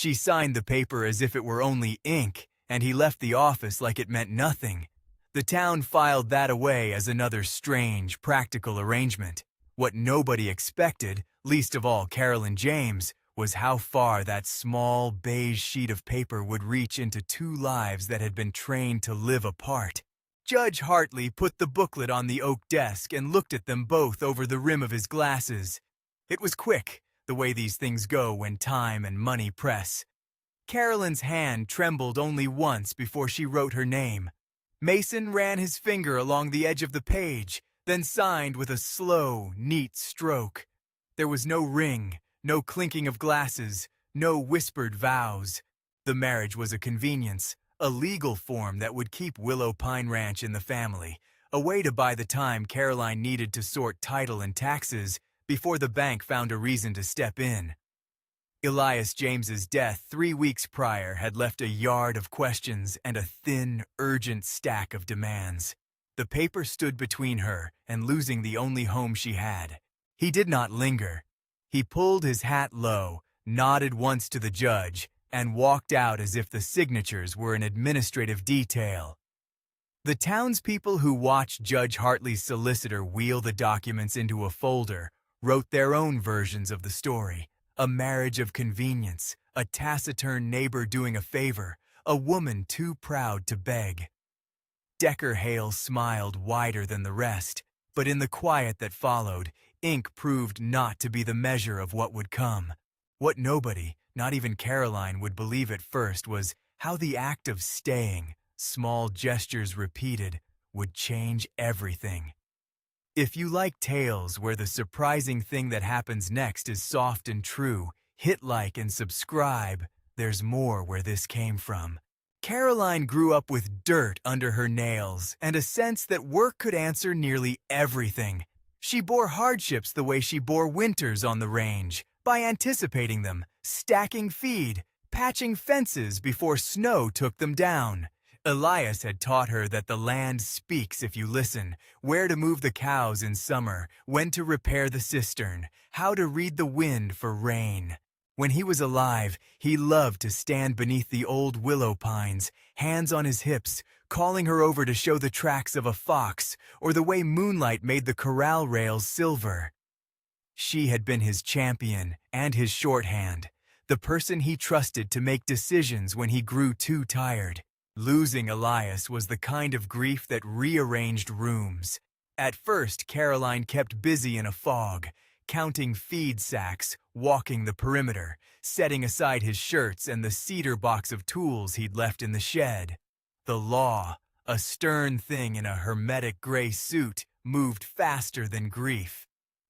She signed the paper as if it were only ink, and he left the office like it meant nothing. The town filed that away as another strange, practical arrangement. What nobody expected, least of all Carolyn James, was how far that small, beige sheet of paper would reach into two lives that had been trained to live apart. Judge Hartley put the booklet on the oak desk and looked at them both over the rim of his glasses. It was quick, the way these things go when time and money press. Carolyn's hand trembled only once before she wrote her name. Mason ran his finger along the edge of the page, then signed with a slow, neat stroke. There was no ring, no clinking of glasses, no whispered vows. The marriage was a convenience, a legal form that would keep Willow Pine Ranch in the family, a way to buy the time Caroline needed to sort title and taxes before the bank found a reason to step in. Elias James's death 3 weeks prior had left a yard of questions and a thin, urgent stack of demands. The paper stood between her and losing the only home she had. He did not linger. He pulled his hat low, nodded once to the judge, and walked out as if the signatures were an administrative detail. The townspeople who watched Judge Hartley's solicitor wheel the documents into a folder wrote their own versions of the story. A marriage of convenience, a taciturn neighbor doing a favor, a woman too proud to beg. Decker Hale smiled wider than the rest, but in the quiet that followed, ink proved not to be the measure of what would come. What nobody, not even Caroline, would believe at first was how the act of staying, small gestures repeated, would change everything. If you like tales where the surprising thing that happens next is soft and true, hit like and subscribe. There's more where this came from. Caroline grew up with dirt under her nails and a sense that work could answer nearly everything. She bore hardships the way she bore winters on the range, by anticipating them, stacking feed, patching fences before snow took them down. Elias had taught her that the land speaks if you listen, where to move the cows in summer, when to repair the cistern, how to read the wind for rain. When he was alive, he loved to stand beneath the old willow pines, hands on his hips, calling her over to show the tracks of a fox or the way moonlight made the corral rails silver. She had been his champion and his shorthand, the person he trusted to make decisions when he grew too tired. Losing Elias was the kind of grief that rearranged rooms. At first, Caroline kept busy in a fog, counting feed sacks, walking the perimeter, setting aside his shirts and the cedar box of tools he'd left in the shed. The law, a stern thing in a hermetic gray suit, moved faster than grief.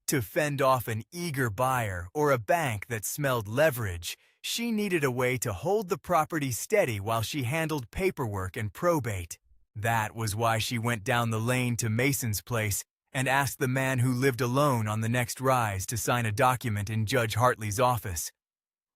To fend off an eager buyer or a bank that smelled leverage, she needed a way to hold the property steady while she handled paperwork and probate. That was why she went down the lane to Mason's place and asked the man who lived alone on the next rise to sign a document in Judge Hartley's office.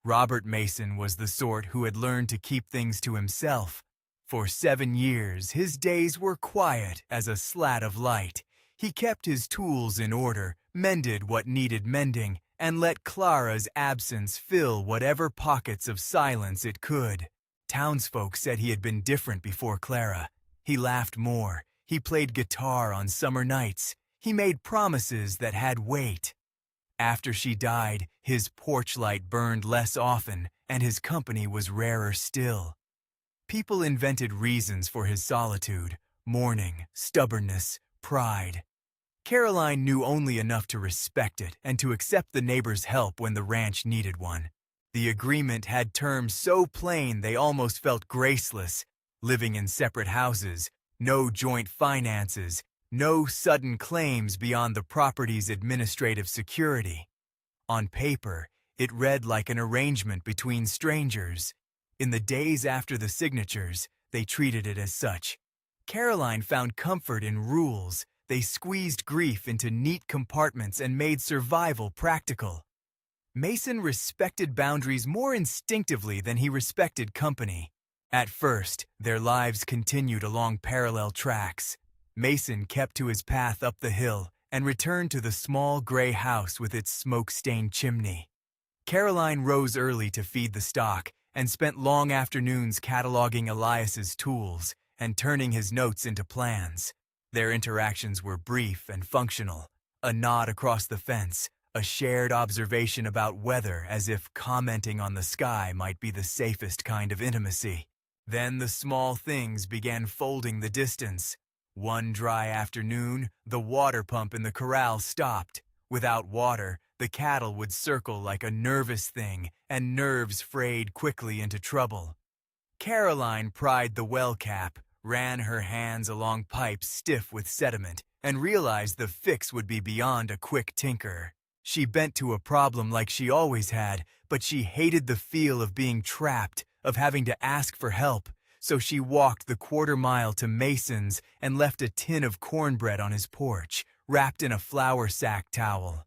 Robert Mason was the sort who had learned to keep things to himself. For 7 years, his days were quiet as a slat of light. He kept his tools in order, mended what needed mending, and let Clara's absence fill whatever pockets of silence it could. Townsfolk said he had been different before Clara. He laughed more. He played guitar on summer nights. He made promises that had weight. After she died, his porch light burned less often, and his company was rarer still. People invented reasons for his solitude: mourning, stubbornness, pride. Caroline knew only enough to respect it and to accept the neighbor's help when the ranch needed one. The agreement had terms so plain they almost felt graceless: living in separate houses, no joint finances, no sudden claims beyond the property's administrative security. On paper, it read like an arrangement between strangers. In the days after the signatures, they treated it as such. Caroline found comfort in rules. They squeezed grief into neat compartments and made survival practical. Mason respected boundaries more instinctively than he respected company. At first, their lives continued along parallel tracks. Mason kept to his path up the hill and returned to the small gray house with its smoke-stained chimney. Caroline rose early to feed the stock and spent long afternoons cataloging Elias's tools and turning his notes into plans. Their interactions were brief and functional. A nod across the fence, a shared observation about weather as if commenting on the sky might be the safest kind of intimacy. Then the small things began folding the distance. One dry afternoon, the water pump in the corral stopped. Without water, the cattle would circle like a nervous thing, and nerves frayed quickly into trouble. Caroline pried the well cap, ran her hands along pipes stiff with sediment, and realized the fix would be beyond a quick tinker. She bent to a problem like she always had, but she hated the feel of being trapped, of having to ask for help, so she walked the quarter-mile to Mason's and left a tin of cornbread on his porch, wrapped in a flour sack towel.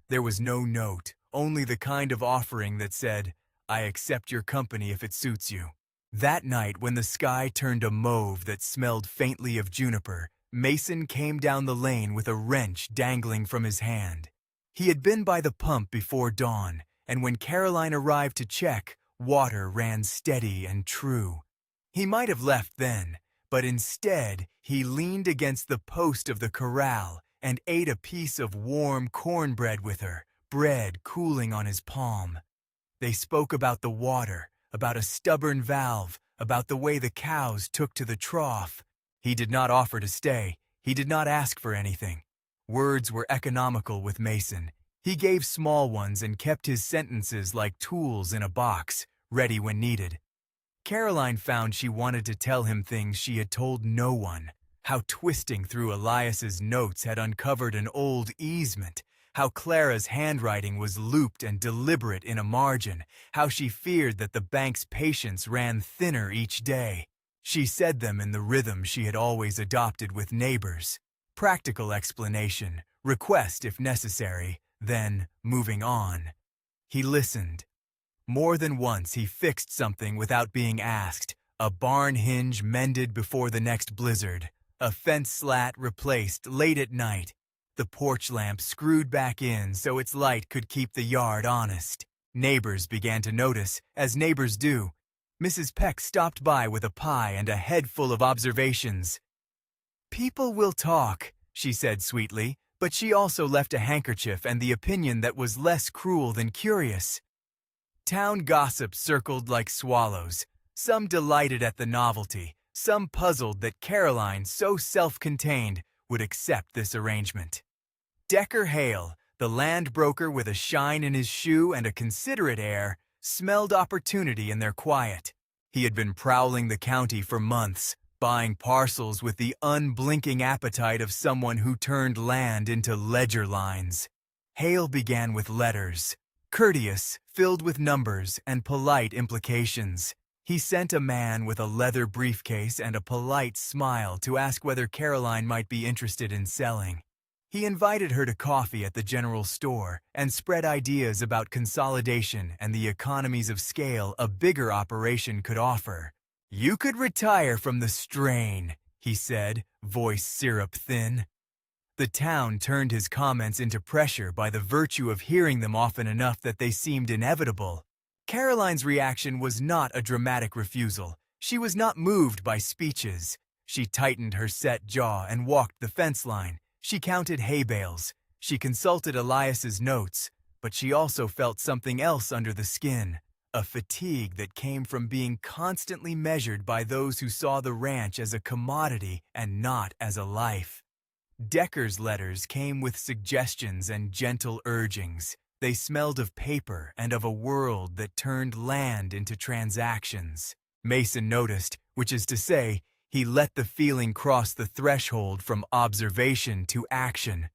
There was no note, only the kind of offering that said, "I accept your company if it suits you." That night, when the sky turned a mauve that smelled faintly of juniper, Mason came down the lane with a wrench dangling from his hand. He had been by the pump before dawn, and when Caroline arrived to check, water ran steady and true. He might have left then, but instead he leaned against the post of the corral and ate a piece of warm cornbread with her, bread cooling on his palm. They spoke about the water, about a stubborn valve, about the way the cows took to the trough. He did not offer to stay. He did not ask for anything. Words were economical with Mason. He gave small ones and kept his sentences like tools in a box, ready when needed. Caroline found she wanted to tell him things she had told no one. How twisting through Elias's notes had uncovered an old easement. How Clara's handwriting was looped and deliberate in a margin. How she feared that the bank's patience ran thinner each day. She said them in the rhythm she had always adopted with neighbors. Practical explanation, request if necessary, then moving on. He listened. More than once he fixed something without being asked. A barn hinge mended before the next blizzard. A fence slat replaced late at night. The porch lamp screwed back in so its light could keep the yard honest. Neighbors began to notice, as neighbors do. Mrs. Peck stopped by with a pie and a head full of observations. "People will talk," she said sweetly, but she also left a handkerchief and the opinion that was less cruel than curious. Town gossip circled like swallows. Some delighted at the novelty, some puzzled that Caroline, so self-contained, would accept this arrangement. Decker Hale, the land broker with a shine in his shoe and a considerate air, smelled opportunity in their quiet. He had been prowling the county for months, buying parcels with the unblinking appetite of someone who turned land into ledger lines. Hale began with letters, courteous, filled with numbers and polite implications. He sent a man with a leather briefcase and a polite smile to ask whether Caroline might be interested in selling. He invited her to coffee at the general store and spread ideas about consolidation and the economies of scale a bigger operation could offer. "You could retire from the strain," he said, voice syrup thin. The town turned his comments into pressure by the virtue of hearing them often enough that they seemed inevitable. Caroline's reaction was not a dramatic refusal. She was not moved by speeches. She tightened her set jaw and walked the fence line. She counted hay bales. She consulted Elias's notes, but she also felt something else under the skin, a fatigue that came from being constantly measured by those who saw the ranch as a commodity and not as a life. Decker's letters came with suggestions and gentle urgings. They smelled of paper and of a world that turned land into transactions. Mason noticed, which is to say, he let the feeling cross the threshold from observation to action.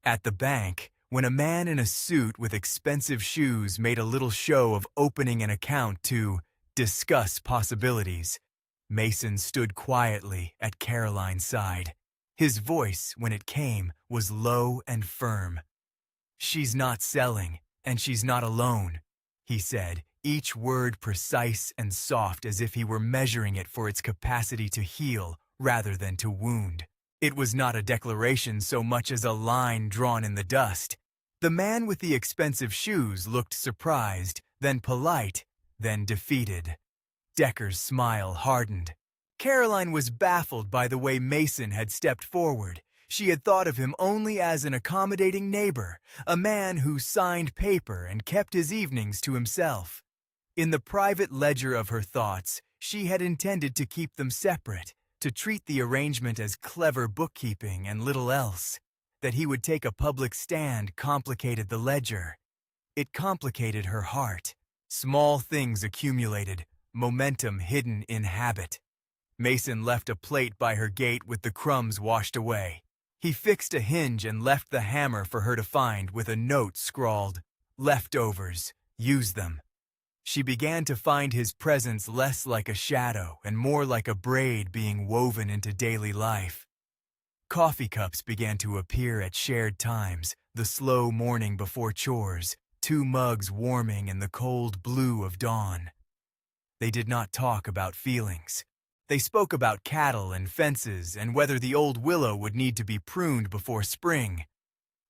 At the bank, when a man in a suit with expensive shoes made a little show of opening an account to discuss possibilities, Mason stood quietly at Caroline's side. His voice, when it came, was low and firm. "She's not selling, and she's not alone," he said, each word precise and soft as if he were measuring it for its capacity to heal rather than to wound. It was not a declaration so much as a line drawn in the dust. The man with the expensive shoes looked surprised, then polite, then defeated. Decker's smile hardened. Caroline was baffled by the way Mason had stepped forward. She had thought of him only as an accommodating neighbor, a man who signed paper and kept his evenings to himself. In the private ledger of her thoughts, she had intended to keep them separate, to treat the arrangement as clever bookkeeping and little else. That he would take a public stand complicated the ledger. It complicated her heart. Small things accumulated, momentum hidden in habit. Mason left a plate by her gate with the crumbs washed away. He fixed a hinge and left the hammer for her to find with a note scrawled, "Leftovers, use them." She began to find his presence less like a shadow and more like a braid being woven into daily life. Coffee cups began to appear at shared times, the slow morning before chores, 2 mugs warming in the cold blue of dawn. They did not talk about feelings. They spoke about cattle and fences and whether the old willow would need to be pruned before spring.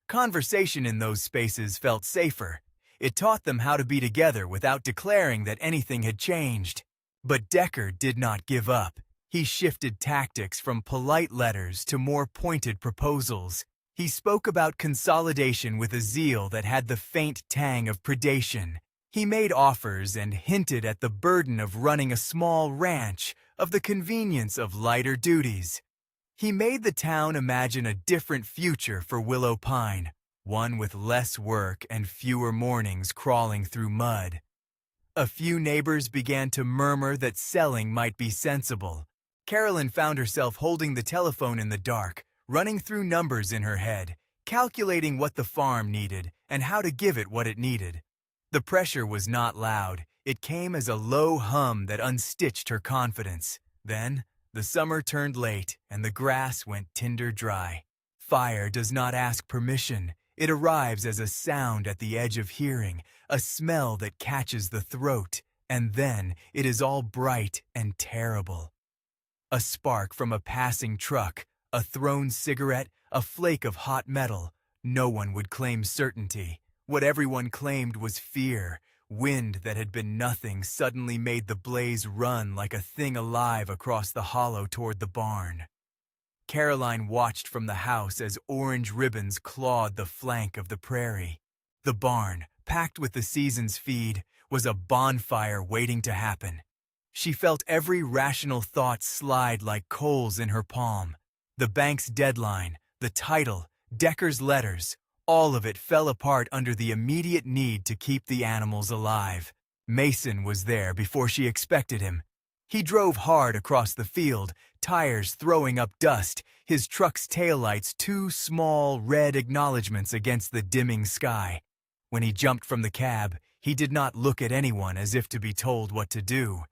Conversation in those spaces felt safer. It taught them how to be together without declaring that anything had changed. But Decker did not give up. He shifted tactics from polite letters to more pointed proposals. He spoke about consolidation with a zeal that had the faint tang of predation. He made offers and hinted at the burden of running a small ranch, of the convenience of lighter duties. He made the town imagine a different future for Willow Pine, one with less work and fewer mornings crawling through mud. A few neighbors began to murmur that selling might be sensible. Carolyn found herself holding the telephone in the dark, running through numbers in her head, calculating what the farm needed and how to give it what it needed. The pressure was not loud. It came as a low hum that unstitched her confidence. Then, the summer turned late and the grass went tinder dry. Fire does not ask permission. It arrives as a sound at the edge of hearing, a smell that catches the throat, and then it is all bright and terrible. A spark from a passing truck, a thrown cigarette, a flake of hot metal. No one would claim certainty. What everyone claimed was fear. Wind that had been nothing suddenly made the blaze run like a thing alive across the hollow toward the barn. Caroline watched from the house as orange ribbons clawed the flank of the prairie. The barn, packed with the season's feed, was a bonfire waiting to happen. She felt every rational thought slide like coals in her palm. The bank's deadline, the title, Decker's letters, all of it fell apart under the immediate need to keep the animals alive. Mason was there before she expected him. He drove hard across the field, tires throwing up dust, his truck's taillights 2 small red acknowledgments against the dimming sky. When he jumped from the cab, he did not look at anyone as if to be told what to do.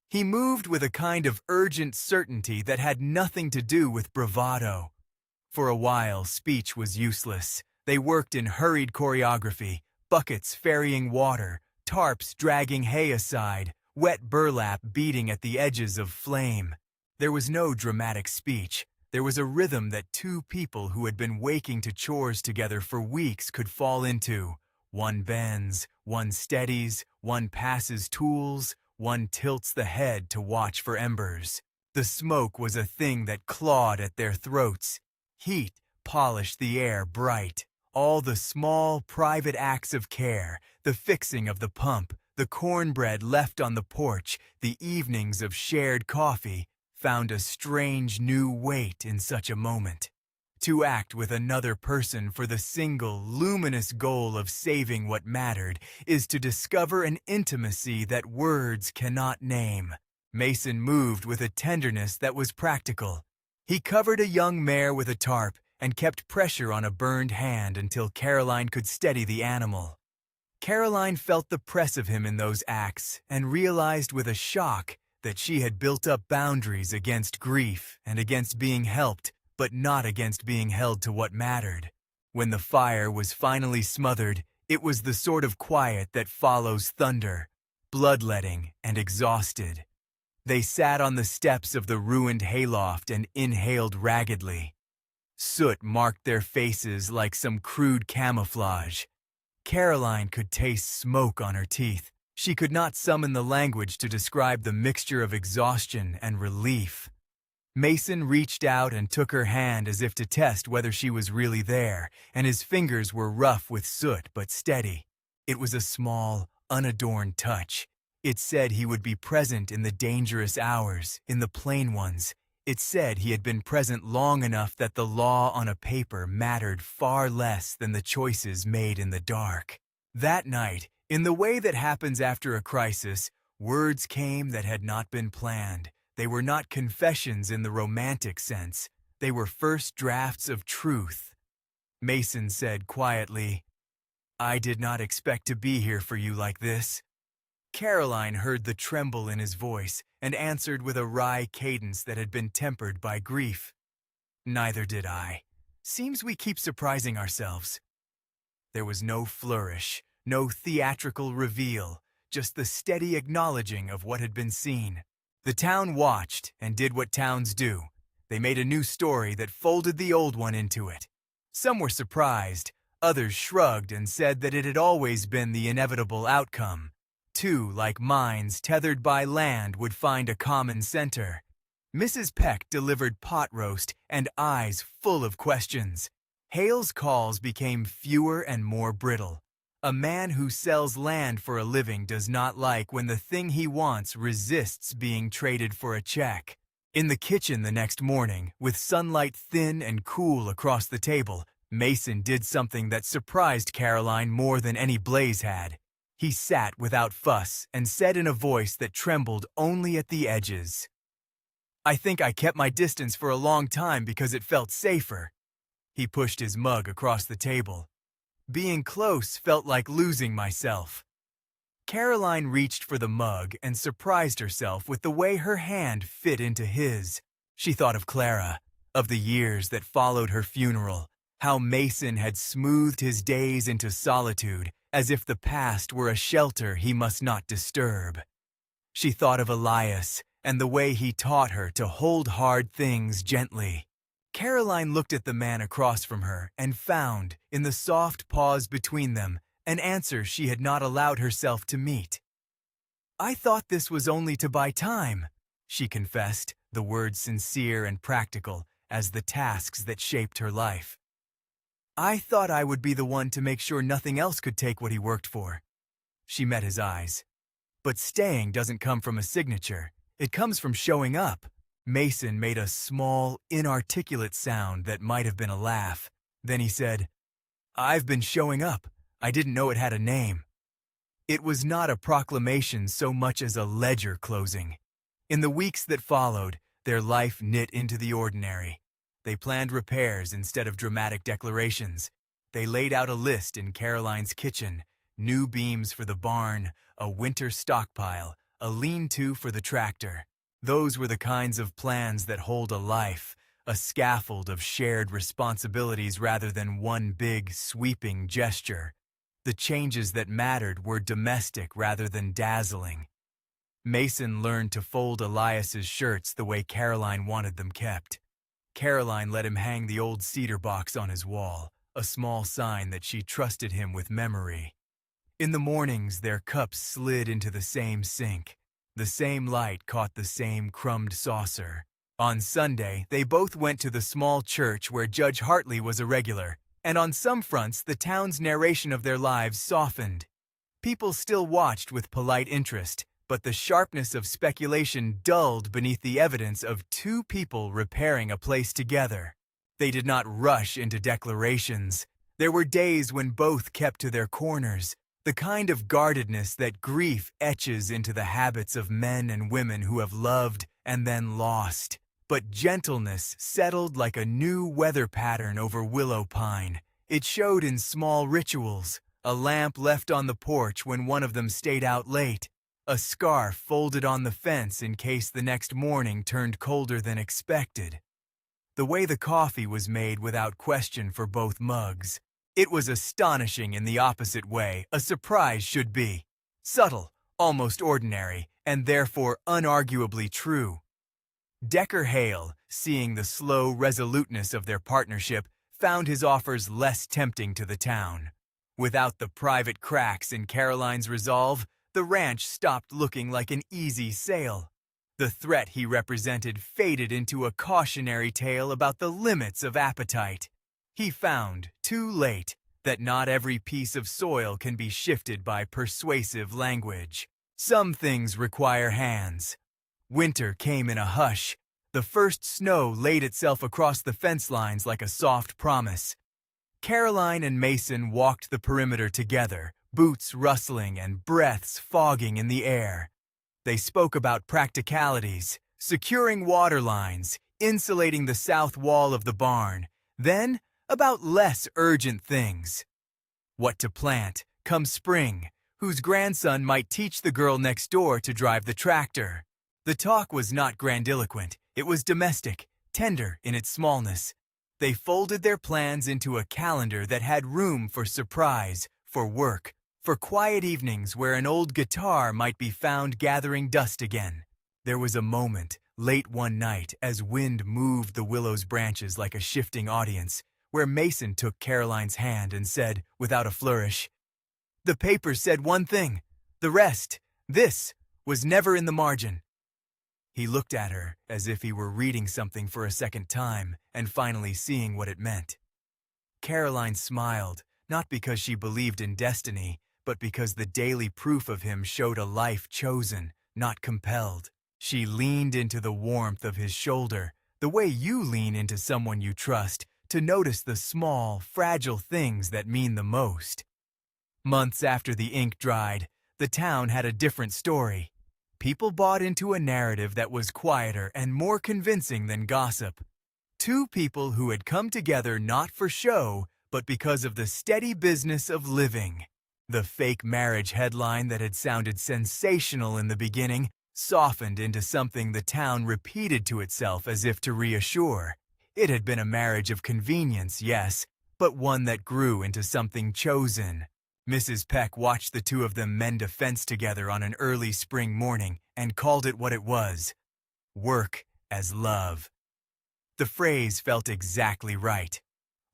He moved with a kind of urgent certainty that had nothing to do with bravado. For a while, speech was useless. They worked in hurried choreography, buckets ferrying water, tarps dragging hay aside, wet burlap beating at the edges of flame. There was no dramatic speech. There was a rhythm that 2 people who had been waking to chores together for weeks could fall into. One bends, one steadies, one passes tools, one tilts the head to watch for embers. The smoke was a thing that clawed at their throats. Heat polished the air bright. All the small, private acts of care, the fixing of the pump, the cornbread left on the porch, the evenings of shared coffee, found a strange new weight in such a moment. To act with another person for the single, luminous goal of saving what mattered is to discover an intimacy that words cannot name. Mason moved with a tenderness that was practical. He covered a young mare with a tarp and kept pressure on a burned hand until Caroline could steady the animal. Caroline felt the press of him in those acts and realized with a shock that she had built up boundaries against grief and against being helped, but not against being held to what mattered. When the fire was finally smothered, it was the sort of quiet that follows thunder, bloodletting and exhausted. They sat on the steps of the ruined hayloft and inhaled raggedly. Soot marked their faces like some crude camouflage. Caroline could taste smoke on her teeth. She could not summon the language to describe the mixture of exhaustion and relief. Mason reached out and took her hand as if to test whether she was really there, and his fingers were rough with soot but steady. It was a small, unadorned touch. It said he would be present in the dangerous hours, in the plain ones. It said he had been present long enough that the law on a paper mattered far less than the choices made in the dark. That night, in the way that happens after a crisis, words came that had not been planned. They were not confessions in the romantic sense. They were first drafts of truth. Mason said quietly, "I did not expect to be here for you like this." Caroline heard the tremble in his voice and answered with a wry cadence that had been tempered by grief. "Neither did I. Seems we keep surprising ourselves." There was no flourish, no theatrical reveal, just the steady acknowledging of what had been seen. The town watched and did what towns do. They made a new story that folded the old one into it. Some were surprised, others shrugged and said that it had always been the inevitable outcome. Two, like minds tethered by land, would find a common center. Mrs. Peck delivered pot roast and eyes full of questions. Hale's calls became fewer and more brittle. A man who sells land for a living does not like when the thing he wants resists being traded for a check. In the kitchen the next morning, with sunlight thin and cool across the table, Mason did something that surprised Caroline more than any blaze had. He sat without fuss and said in a voice that trembled only at the edges, "I think I kept my distance for a long time because it felt safer." He pushed his mug across the table. "Being close felt like losing myself." Caroline reached for the mug and surprised herself with the way her hand fit into his. She thought of Clara, of the years that followed her funeral, how Mason had smoothed his days into solitude, as if the past were a shelter he must not disturb. She thought of Elias and the way he taught her to hold hard things gently. Caroline looked at the man across from her and found, in the soft pause between them, an answer she had not allowed herself to meet. "I thought this was only to buy time," she confessed, the words sincere and practical as the tasks that shaped her life. "I thought I would be the one to make sure nothing else could take what he worked for." She met his eyes. "But staying doesn't come from a signature. It comes from showing up." Mason made a small, inarticulate sound that might have been a laugh. Then he said, "I've been showing up. I didn't know it had a name." It was not a proclamation so much as a ledger closing. In the weeks that followed, their life knit into the ordinary. They planned repairs instead of dramatic declarations. They laid out a list in Caroline's kitchen: new beams for the barn, a winter stockpile, a lean-to for the tractor. Those were the kinds of plans that hold a life, a scaffold of shared responsibilities rather than one big, sweeping gesture. The changes that mattered were domestic rather than dazzling. Mason learned to fold Elias's shirts the way Caroline wanted them kept. Caroline let him hang the old cedar box on his wall, a small sign that she trusted him with memory. In the mornings, their cups slid into the same sink. The same light caught the same crumbed saucer. On Sunday, they both went to the small church where Judge Hartley was a regular, and on some fronts the town's narration of their lives softened. People still watched with polite interest, but the sharpness of speculation dulled beneath the evidence of two people repairing a place together. They did not rush into declarations. There were days when both kept to their corners, the kind of guardedness that grief etches into the habits of men and women who have loved and then lost. But gentleness settled like a new weather pattern over Willow Pine. It showed in small rituals: a lamp left on the porch when one of them stayed out late, a scarf folded on the fence in case the next morning turned colder than expected. The way the coffee was made without question for both mugs. It was astonishing in the opposite way a surprise should be. Subtle, almost ordinary, and therefore unarguably true. Decker Hale, seeing the slow resoluteness of their partnership, found his offers less tempting to the town. Without the private cracks in Caroline's resolve, the ranch stopped looking like an easy sail. The threat he represented faded into a cautionary tale about the limits of appetite. He found, too late, that not every piece of soil can be shifted by persuasive language. Some things require hands. Winter came in a hush. The first snow laid itself across the fence lines like a soft promise. Caroline and Mason walked the perimeter together, boots rustling and breaths fogging in the air. They spoke about practicalities, securing water lines, insulating the south wall of the barn, then about less urgent things. What to plant, come spring, whose grandson might teach the girl next door to drive the tractor. The talk was not grandiloquent, it was domestic, tender in its smallness. They folded their plans into a calendar that had room for surprise, for work, for quiet evenings where an old guitar might be found gathering dust again. There was a moment, late one night, as wind moved the willow's branches like a shifting audience, where Mason took Caroline's hand and said, without a flourish, "The paper said one thing. The rest, this, was never in the margin." He looked at her as if he were reading something for a second time and finally seeing what it meant. Caroline smiled, not because she believed in destiny, but because the daily proof of him showed a life chosen, not compelled. She leaned into the warmth of his shoulder, the way you lean into someone you trust, to notice the small, fragile things that mean the most. Months after the ink dried, the town had a different story. People bought into a narrative that was quieter and more convincing than gossip. Two people who had come together not for show, but because of the steady business of living. The fake marriage headline that had sounded sensational in the beginning softened into something the town repeated to itself as if to reassure. It had been a marriage of convenience, yes, but one that grew into something chosen. Mrs. Peck watched the two of them mend a fence together on an early spring morning and called it what it was: work as love. The phrase felt exactly right.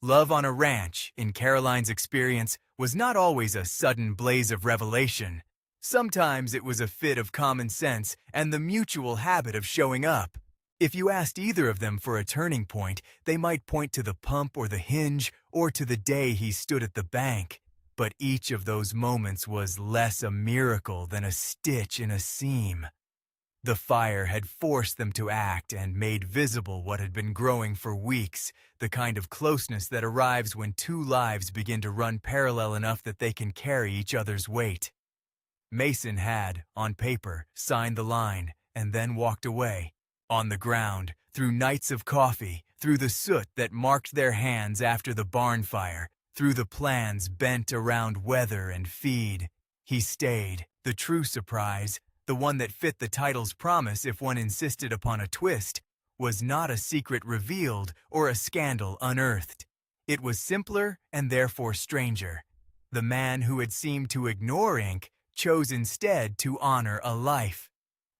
Love on a ranch, in Caroline's experience, was not always a sudden blaze of revelation. Sometimes it was a fit of common sense and the mutual habit of showing up. If you asked either of them for a turning point, they might point to the pump or the hinge or to the day he stood at the bank. But each of those moments was less a miracle than a stitch in a seam. The fire had forced them to act and made visible what had been growing for weeks, the kind of closeness that arrives when two lives begin to run parallel enough that they can carry each other's weight. Mason had, on paper, signed the line and then walked away. On the ground, through nights of coffee, through the soot that marked their hands after the barn fire, through the plans bent around weather and feed, he stayed. The true surprise, the one that fit the title's promise if one insisted upon a twist, was not a secret revealed or a scandal unearthed. It was simpler and therefore stranger. The man who had seemed to ignore ink chose instead to honor a life.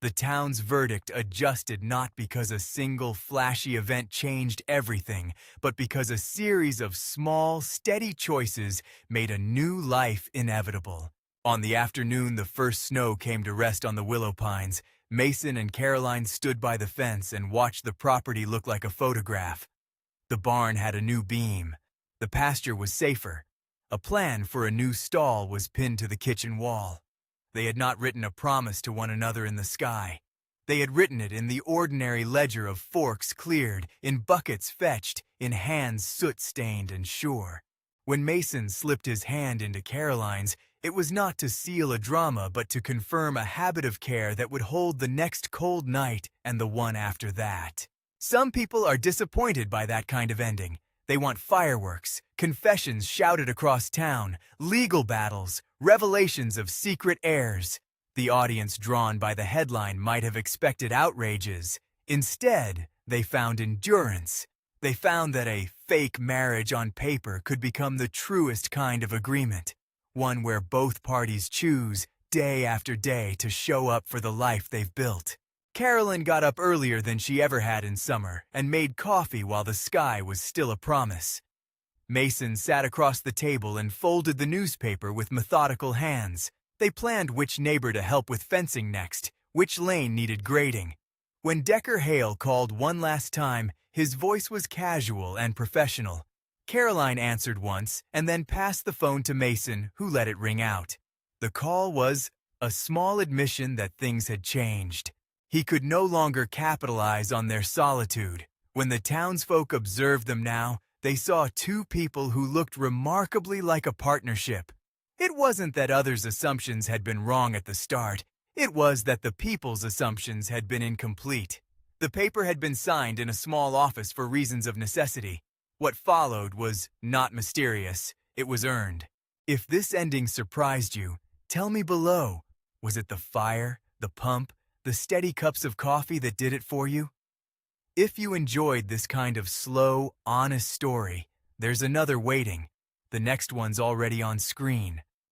The town's verdict adjusted not because a single flashy event changed everything, but because a series of small, steady choices made a new life inevitable. On the afternoon the first snow came to rest on the willow pines, Mason and Caroline stood by the fence and watched the property look like a photograph. The barn had a new beam. The pasture was safer. A plan for a new stall was pinned to the kitchen wall. They had not written a promise to one another in the sky. They had written it in the ordinary ledger of forks cleared, in buckets fetched, in hands soot-stained and sure. When Mason slipped his hand into Caroline's, it was not to seal a drama but to confirm a habit of care that would hold the next cold night and the one after that. Some people are disappointed by that kind of ending. They want fireworks, confessions shouted across town, legal battles, revelations of secret heirs. The audience drawn by the headline might have expected outrages. Instead, they found endurance. They found that a fake marriage on paper could become the truest kind of agreement, one where both parties choose, day after day, to show up for the life they've built. Carolyn got up earlier than she ever had in summer and made coffee while the sky was still a promise. Mason sat across the table and folded the newspaper with methodical hands. They planned which neighbor to help with fencing next, which lane needed grading. When Decker Hale called one last time, his voice was casual and professional. Caroline answered once and then passed the phone to Mason, who let it ring out. The call was a small admission that things had changed. He could no longer capitalize on their solitude. When the townsfolk observed them now, they saw two people who looked remarkably like a partnership. It wasn't that others' assumptions had been wrong at the start. It was that the people's assumptions had been incomplete. The paper had been signed in a small office for reasons of necessity. What followed was not mysterious. It was earned. If this ending surprised you, tell me below. Was it the fire, the pump, the steady cups of coffee that did it for you? If you enjoyed this kind of slow, honest story, there's another waiting. The next one's already on screen.